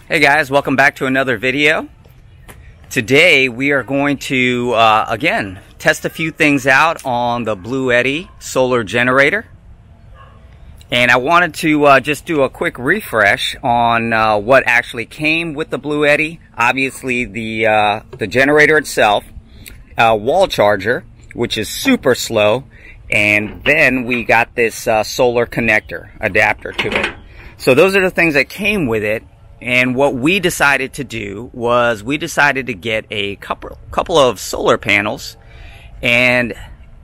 Hey guys, welcome back to another video. Today we are going to again test a few things out on the Bluetti solar generator, and I wanted to just do a quick refresh on what actually came with the Bluetti. Obviously the generator itself, wall charger, which is super slow, and then we got this solar connector adapter to it. So those are the things that came with it. And what we decided to do was we decided to get a couple of solar panels and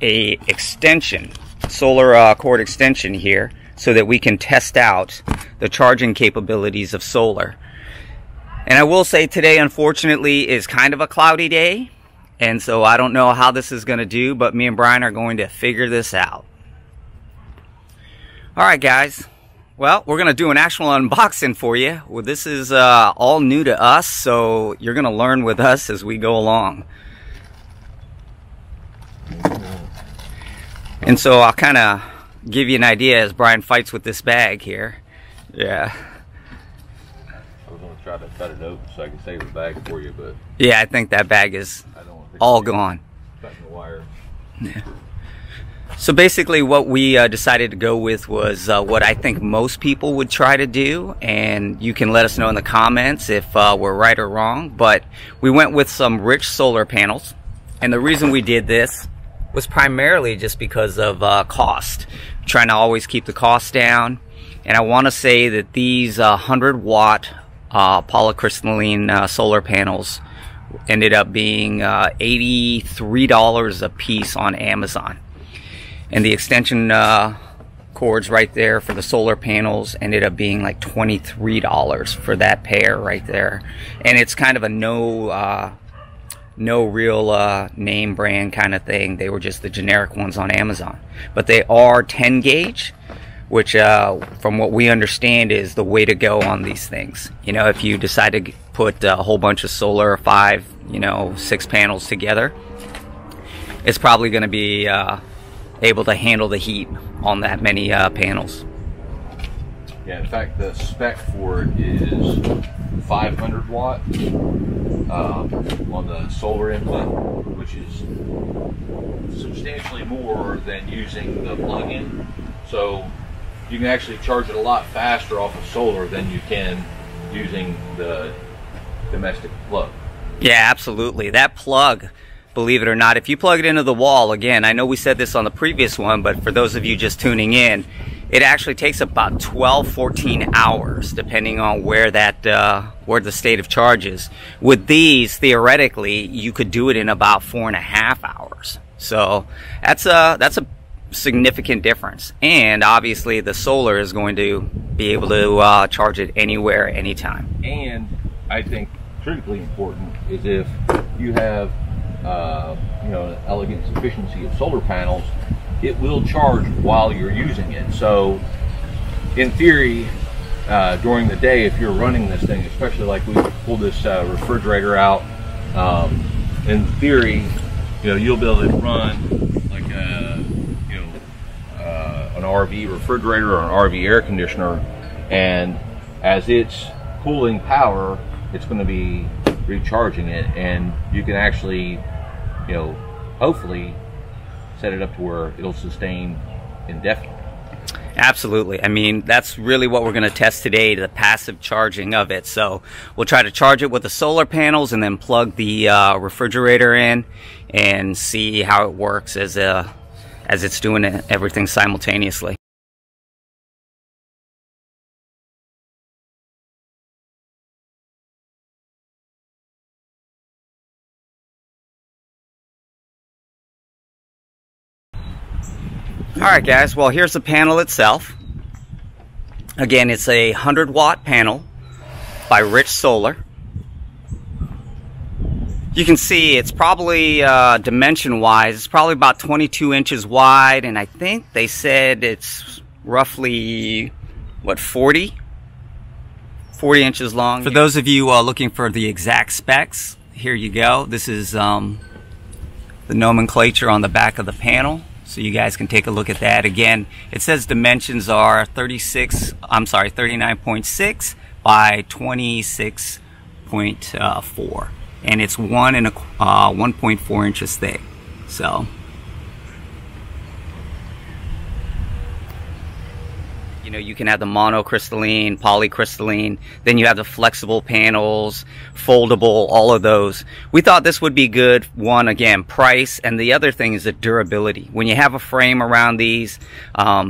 a extension, solar cord extension here, so that we can test out the charging capabilities of solar. And I will say today, unfortunately, is kind of a cloudy day, and so I don't know how this is going to do, but me and Brian are going to figure this out. All right, guys. Well, we're going to do an actual unboxing for you. Well, this is all new to us, so you're going to learn with us as we go along. And so I'll kind of give you an idea as Brian fights with this bag here. Yeah. I was going to try to cut it open so I can save the bag for you, but... Yeah, I think that bag is all gone. Cutting the wire. Yeah. So basically what we decided to go with was what I think most people would try to do, and you can let us know in the comments if we're right or wrong, but we went with some rich solar panels, and the reason we did this was primarily just because of cost. I'm trying to always keep the cost down, and I want to say that these 100-watt polycrystalline solar panels ended up being $83 a piece on Amazon. And the extension cords right there for the solar panels ended up being like $23 for that pair right there. And it's kind of a no real name brand kind of thing. They were just the generic ones on Amazon. But they are 10 gauge, which from what we understand is the way to go on these things. You know, if you decide to put a whole bunch of solar, 5, 6 panels together, it's probably going to be able to handle the heat on that many panels. Yeah, in fact, the spec for it is 500 watt on the solar input, which is substantially more than using the plug-in. So you can actually charge it a lot faster off of solar than you can using the domestic plug. Yeah, absolutely. That plug, believe it or not, if you plug it into the wall, again, I know we said this on the previous one, but for those of you just tuning in, it actually takes about 12-14 hours, depending on where where the state of charge is. With these, theoretically, you could do it in about 4.5 hours. So that's a significant difference. And obviously, the solar is going to be able to charge it anywhere, anytime. And I think critically important is if you have an elegant sufficiency of solar panels, it will charge while you're using it. So in theory, during the day, if you're running this thing, especially like we pulled this refrigerator out, in theory, you'll be able to run like an RV refrigerator or an RV air conditioner, and as it's pulling power, it's going to be recharging it, and you can actually hopefully set it up to where it'll sustain indefinitely. Absolutely. I mean, that's really what we're going to test today, the passive charging of it. So we'll try to charge it with the solar panels and then plug the refrigerator in and see how it works as it's doing everything simultaneously. Alright guys, well here's the panel itself. Again, it's a 100-watt panel by Rich Solar. You can see it's probably dimension-wise, it's probably about 22 inches wide, and I think they said it's roughly, what, 40 inches long. For those of you looking for the exact specs, here you go. This is the nomenclature on the back of the panel. So you guys can take a look at that. Again, it says dimensions are 39.6 by 26.4, and it's 1.4 inches thick. So, you know, you can have the monocrystalline, polycrystalline, then you have the flexible panels, foldable, all of those. We thought this would be good. One, again, price, and the other thing is the durability. When you have a frame around these,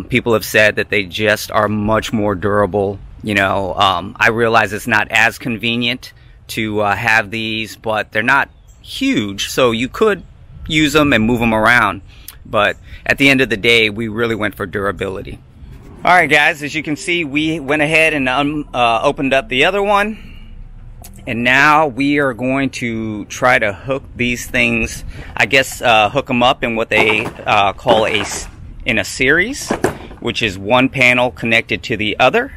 people have said that they just are much more durable. You know, I realize it's not as convenient to have these, but they're not huge, so you could use them and move them around. But at the end of the day, we really went for durability. All right, guys, as you can see, we went ahead and opened up the other one, and now we are going to try to hook these things, I guess, hook them up in what they call in a series, which is one panel connected to the other,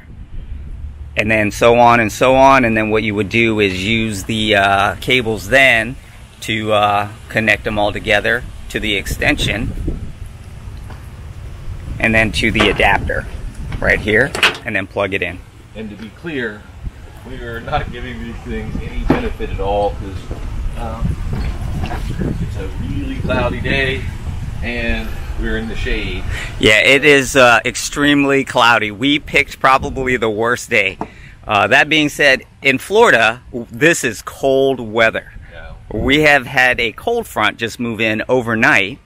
and then so on and so on. And then what you would do is use the cables then to connect them all together to the extension, and then to the adapter right here, and then plug it in. And to be clear, we are not giving these things any benefit at all, because it's a really cloudy day and we're in the shade. Yeah, it is extremely cloudy. We picked probably the worst day. That being said, in Florida, this is cold weather. Yeah. We have had a cold front just move in overnight,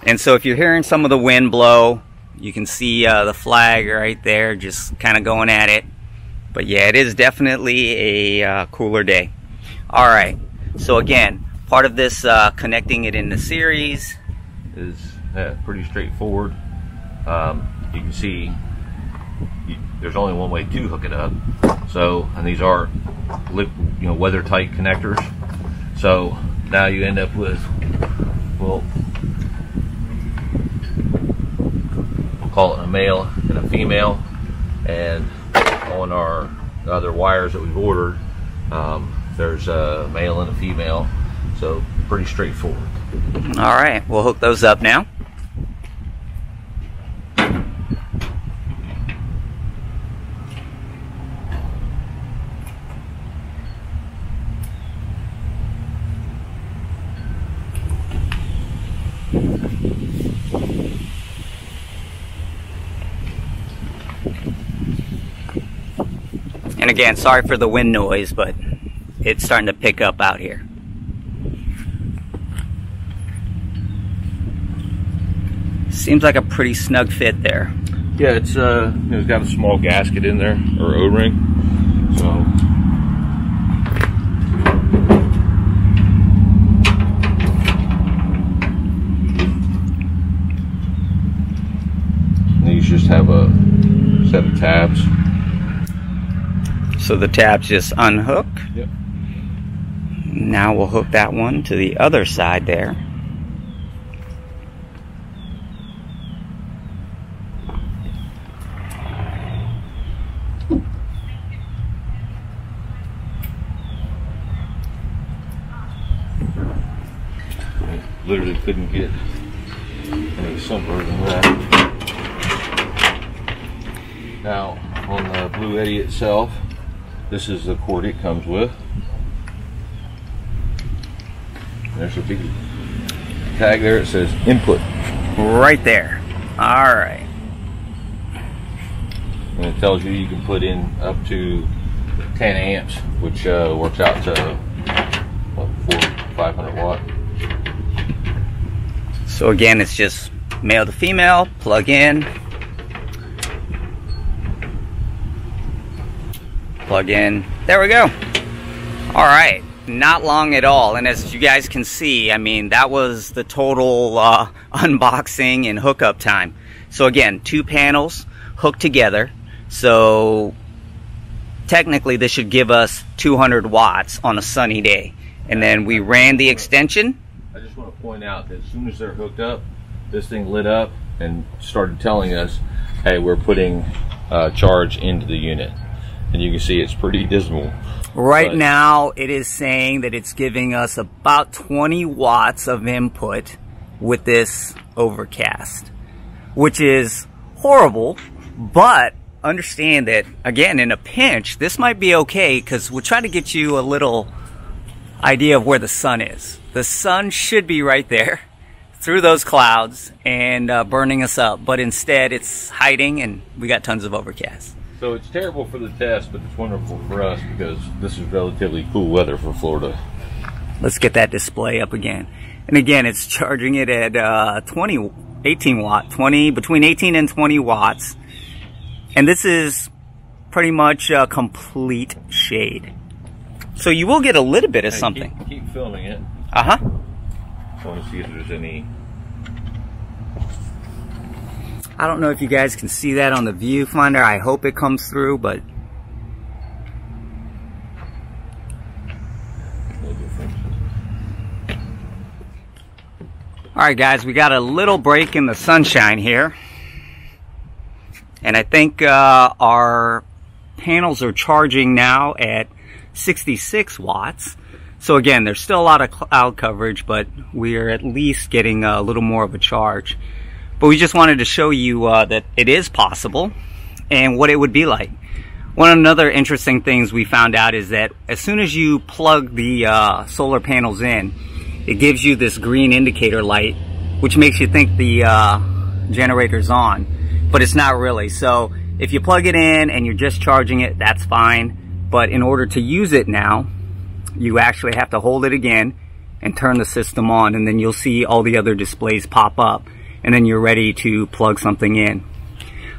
and so if you're hearing some of the wind blow, you can see the flag right there just kind of going at it. But yeah, it is definitely a cooler day. All right, so again, part of this connecting it in the series is pretty straightforward. You can see there's only one way to hook it up. So, and these are weather tight connectors. So now you end up with, well, call it a male and a female, and on our other wires that we've ordered, there's a male and a female, so pretty straightforward. All right, we'll hook those up now. And again, sorry for the wind noise, but it's starting to pick up out here. Seems like a pretty snug fit there. Yeah, it's got a small gasket in there, or O-ring. So these just have a set of tabs. So the tabs just unhook. Yep. Now we'll hook that one to the other side there. Literally couldn't get any simpler than that. Now, on the Bluetti itself, this is the cord it comes with. There's a big tag there. It says input. Right there. All right. And it tells you can put in up to 10 amps, which works out to what, 500 watt. So again, it's just male to female, plug in, plug in. There we go. All right, not long at all. And as you guys can see, I mean, that was the total unboxing and hookup time. So again, 2 panels hooked together. So technically this should give us 200 watts on a sunny day. And then we ran the extension. I just want to point out that as soon as they're hooked up, this thing lit up and started telling us, hey, we're putting charge into the unit. And you can see it's pretty dismal. Right now, it is saying that it's giving us about 20 watts of input with this overcast, which is horrible, but understand that, again, in a pinch, this might be okay, because we're trying to get you a little idea of where the sun is. The sun should be right there through those clouds and burning us up, but instead it's hiding and we got tons of overcast. So it's terrible for the test, but it's wonderful for us because this is relatively cool weather for Florida. Let's get that display up again. And again, it's charging it at 18 watt, between 18 and 20 watts. And this is pretty much complete shade. So you will get a little bit of something. Keep filming it. Uh-huh. I want to see if there's any. I don't know if you guys can see that on the viewfinder. I hope it comes through, but alright guys, we got a little break in the sunshine here. And I think our panels are charging now at 66 watts. So again, there's still a lot of cloud coverage, but we're at least getting a little more of a charge. But we just wanted to show you that it is possible and what it would be like. One of the other interesting things we found out is that as soon as you plug the solar panels in, it gives you this green indicator light, which makes you think the generator's on, but it's not really. So if you plug it in and you're just charging it, that's fine. But in order to use it now, you actually have to hold it again and turn the system on, and then you'll see all the other displays pop up, and then you're ready to plug something in.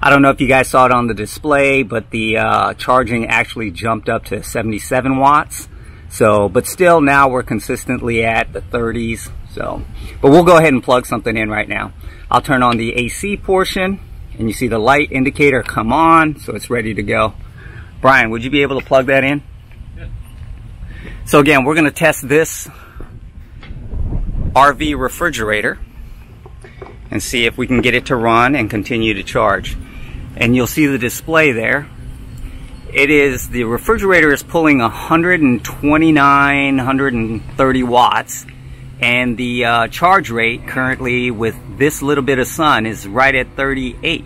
I don't know if you guys saw it on the display, but the charging actually jumped up to 77 watts. So, but still now we're consistently at the 30s. So, but we'll go ahead and plug something in right now. I'll turn on the AC portion, and you see the light indicator come on, so it's ready to go. Brian, would you be able to plug that in? Yeah. So again, we're going to test this RV refrigerator and see if we can get it to run and continue to charge. And you'll see the display there. It is, the refrigerator is pulling 129, 130 watts, and the charge rate currently with this little bit of sun is right at 38.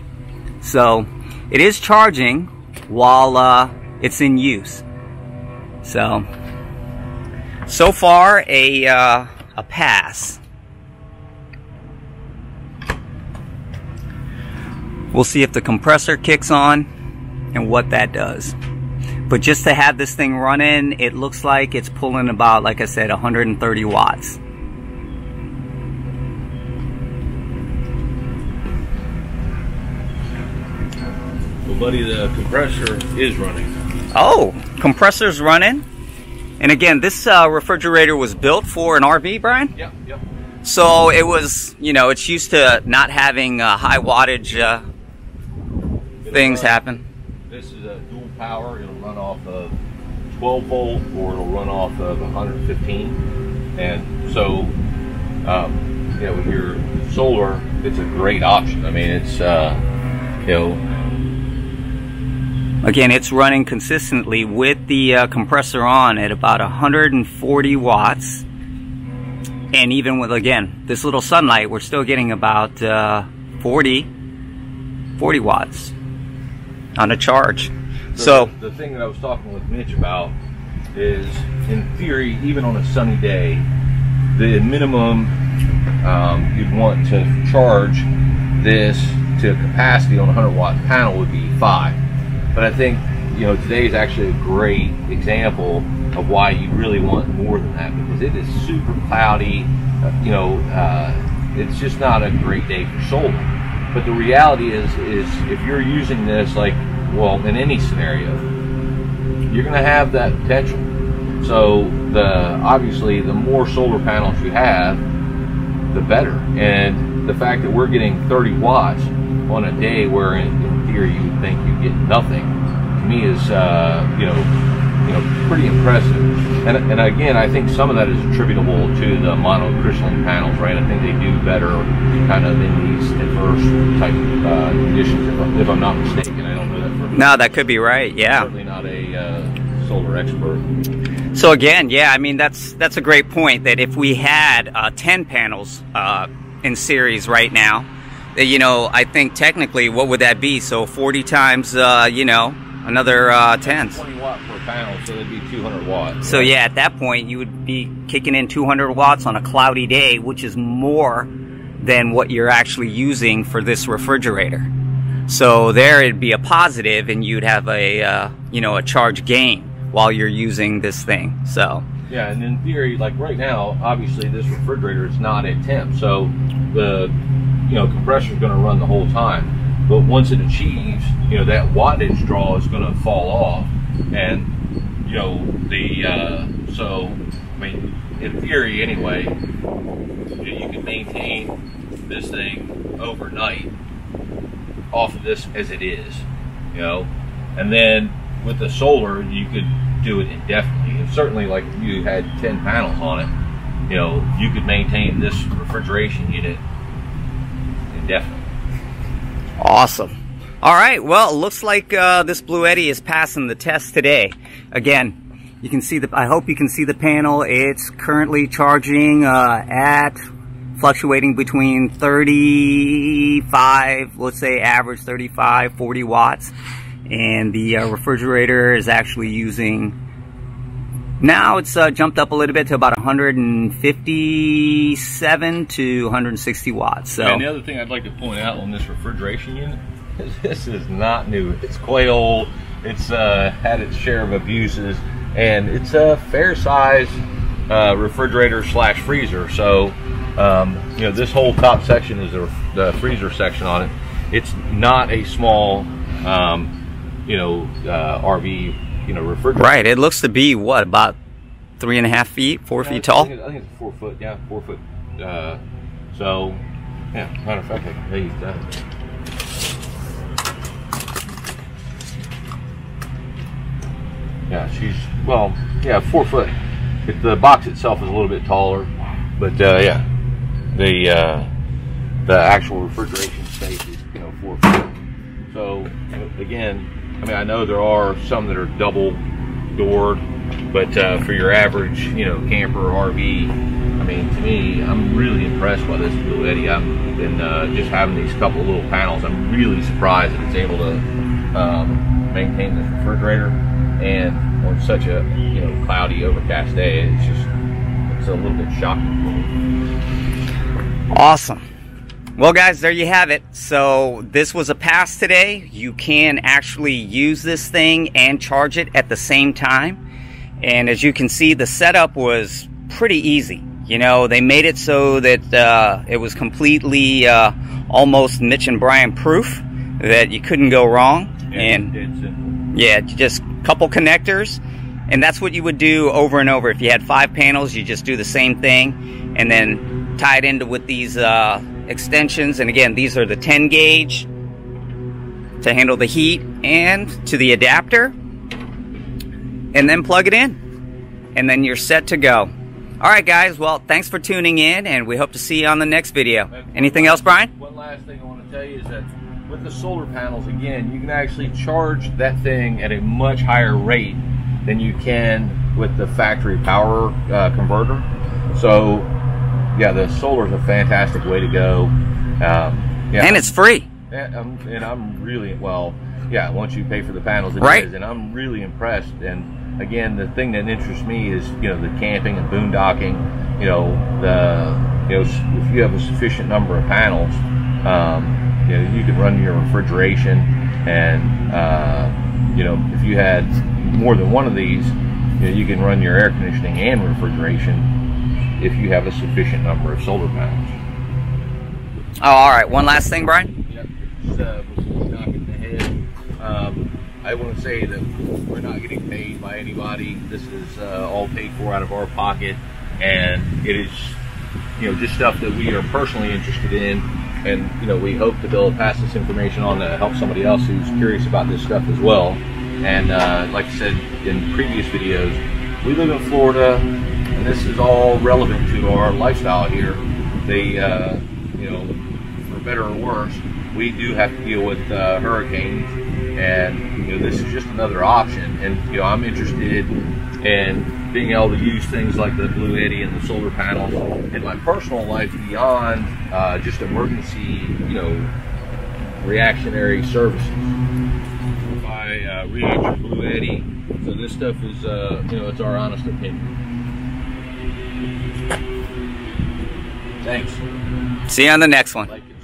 So it is charging while it's in use. So far a pass. We'll see if the compressor kicks on and what that does. But just to have this thing running, it looks like it's pulling about, like I said, 130 watts. Well, buddy, the compressor is running. Oh, compressor's running. And again, this refrigerator was built for an RV, Brian? Yep, yep. So it was, you know, it's used to not having high wattage things happen. This is a dual power. It'll run off of 12 volt or it'll run off of 115. And so, you know, with your solar, it's a great option. I mean, it's, you know. Again, it's running consistently with the compressor on at about 140 watts. And even with, again, this little sunlight, we're still getting about 40 watts on a charge. So the thing that I was talking with Mitch about is, in theory, even on a sunny day, the minimum you'd want to charge this to capacity on a 100-watt panel would be 5. But I think, you know, today is actually a great example of why you really want more than that, because it is super cloudy. You know, it's just not a great day for solar. But the reality is if you're using this, like, well, in any scenario, you're going to have that potential. So obviously the more solar panels you have, the better. And the fact that we're getting 30 watts on a day where in theory you would think you'd get nothing, to me is you know, pretty impressive. And again, I think some of that is attributable to the monocrystalline panels, right? I think they do better kind of in these adverse type conditions, if I'm not mistaken. I don't know that for No, that could be right, yeah. I'm certainly not a solar expert. So again, yeah, I mean, that's a great point, that if we had 10 panels in series right now, you know, I think technically, what would that be? So 40 times, you know, another 10. 20 watt per panel, so that'd be 200 watts. So yeah, at that point, you would be kicking in 200 watts on a cloudy day, which is more than what you're actually using for this refrigerator. So there it'd be a positive, and you'd have a, you know, a charge gain while you're using this thing. So yeah, and in theory, like right now, obviously this refrigerator is not at temp, so the, you know, compressor is going to run the whole time. But once it achieves, you know, that wattage draw is going to fall off, and you know so I mean, in theory anyway, you can maintain this thing overnight off of this as it is, you know, and then with the solar you could do it indefinitely. And certainly, like if you had 10 panels on it, you know, you could maintain this refrigeration unit indefinitely. awesome. All right, well, it looks like this Bluetti is passing the test today. Again, you can see the, I hope you can see the panel. It's currently charging at fluctuating between 35, let's say average 35, 40 watts. And the refrigerator is actually using, now it's jumped up a little bit to about 157 to 160 watts. So, and the other thing I'd like to point out on this refrigeration unit is this is not new. It's quite old. It's had its share of abuses, and it's a fair size refrigerator slash freezer. So you know, this whole top section is the freezer section on it. It's not a small you know, RV, you know, refrigerator. right, it looks to be what, about 3.5 feet, 4 feet tall? I think it's 4 foot, yeah, 4 foot. So, yeah, matter of fact, I can tell you that. Yeah, she's, well, yeah, 4 foot. The box itself is a little bit taller, but yeah, the actual refrigeration space is, you know, 4 foot. So, again, I mean, I know there are some that are double doored, but for your average, you know, camper or RV, I mean, to me, I'm really impressed by this Bluetti. I've been just having these couple little panels. I'm really surprised that it's able to maintain this refrigerator, and on such a, you know, cloudy, overcast day, it's a little bit shocking for me. Awesome. Well, guys, there you have it. So this was a pass today. You can actually use this thing and charge it at the same time. And as you can see, the setup was pretty easy. You know, they made it so that it was completely almost Mitch and Brian proof, that you couldn't go wrong. And yeah, just a couple connectors. And that's what you would do over and over. If you had 5 panels, you just do the same thing, and then tie it into with these extensions. And again, these are the 10 gauge to handle the heat, and to the adapter, and then plug it in, and then you're set to go. All right, guys, well, thanks for tuning in, and we hope to see you on the next video. Anything else, Brian? One last thing I want to tell you is that with the solar panels, again, you can actually charge that thing at a much higher rate than you can with the factory power converter. So yeah, the solar is a fantastic way to go. Yeah, and it's free. And I'm really, well, yeah, once you pay for the panels, it right. is, and I'm really impressed. And again, the thing that interests me is, you know, the camping and boondocking. You know, if you have a sufficient number of panels, you know, you can run your refrigeration, and you know, if you had more than one of these, you know, you can run your air conditioning and refrigeration if you have a sufficient number of solar panels. Oh, all right. One last thing, Brian. Yep. Before we knock it in the head, I want to say that we're not getting paid by anybody. This is all paid for out of our pocket, and it is, you know, just stuff that we are personally interested in, and you know, we hope to be able to pass this information on to help somebody else who's curious about this stuff as well. And like I said in previous videos, we live in Florida, and this is all relevant to our lifestyle here. You know, for better or worse, we do have to deal with hurricanes, And this is just another option. And I'm interested in being able to use things like the Bluetti and the solar panels in my personal life beyond just emergency, reactionary services. If I read your Bluetti, so this stuff is, it's our honest opinion. Thanks. See you on the next one. Like it.